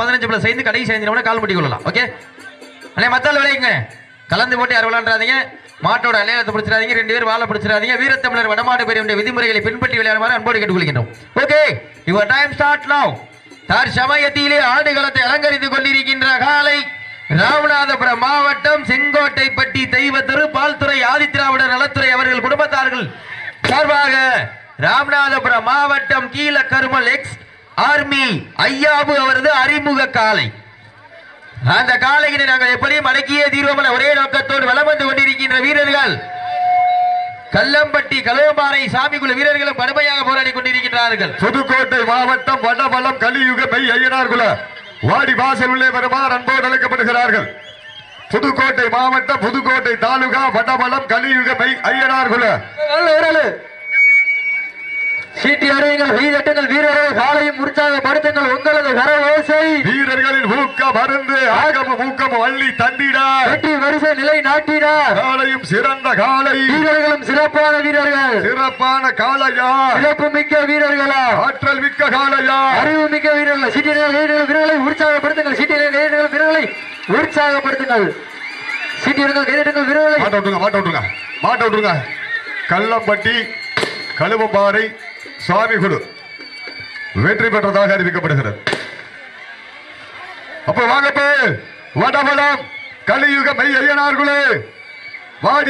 15+5 கடைசி 5 கால் முட்டி கொள்ளலாம். ஓகே அண்ணே மத்தால் விளையுங்க கலந்து போட்டு யார் விளையாடுறாதீங்க. மாட்டோட அலையாளத்தை பிடிச்சிடாதீங்க. 2 பேர் வாழை பிடிச்சிடாதீங்க. வீரத்தமிழர் வடமாடு பெரிய விதிமுறைகளை பின்பற்றி விளையாடுமாறு அன்போடு கேட்டுக்கொள்கின்றோம். Okay your time start now. தற்சமயத்திலே ஆடுகளத்தை அலங்கரித்துக் கொண்டிருக்கின்ற காலை ராமநாதபுரம் மாவட்டம் செங்கோட்டைப்பட்டி தெய்வத்திரு பால்துறை ஆதித்திராவிடர் நலத்துறை அவர்கள் குடும்பத்தார்கள் சார்பாக ராமநாதபுரம் மாவட்டம் கீழ கருமல் எக்ஸ் ஆர்மி ஐயாபு அவரது அறிமுக காலை. அந்த காலையினை நாங்கள் எப்படியும் அடக்கியே தீர்வோம் ஒரே நோக்கத்தோடு வலம் வந்து கொண்டிருக்கின்ற வீரர்கள் கல்லம்பட்டி கலவபாறை சாமிக்குழு வீரர்களும் கடுமையாக போராடி கொண்டிருக்கிறார்கள். புதுக்கோட்டை மாவட்டம் வடபலம் கலியுக மெய் ஐயனார் குல வாடி வாசல் உள்ளே வருமாறு அன்போடு அழைக்கப்படுகிறார்கள். புதுக்கோட்டை மாவட்டம் புதுக்கோட்டை தாலுகா வடபலம் கலியுக மெய் ஐயனார் குல சீட்டி அறையுங்கள் வீரர்கள் வீரர்கள் காலையும் உற்சாகப்படுத்துங்கள் உங்களது கரவோசை வீரர்களின் ஊக்க மருந்து ஆகமும் ஊக்கமும் அள்ளி தந்திடா வெற்றி வரிசை நிலை நாட்டினா காலையும் சிறந்த காலை வீரர்களும் சிறப்பான வீரர்கள் சிறப்பான காளையா சிறப்பு மிக்க வீரர்களா ஆற்றல் மிக்க காளையா அறிவு மிக்க வீரர்கள் சீட்டி வீரர்களை உற்சாகப்படுத்துங்கள் சீட்டி வீரர்களை உற்சாகப்படுத்துங்கள் சீட்டி வீரர்களை மாட்ட விட்டுருங்க கல்லம்பட்டி கழுவம்பாறை சுவாமி குழு வெற்றி பெற்றதாக அறிவிக்கப்படுகிறது. அப்ப வாங்க வடபலம் கலியுக மெய் ஐயனார் குழு வாடி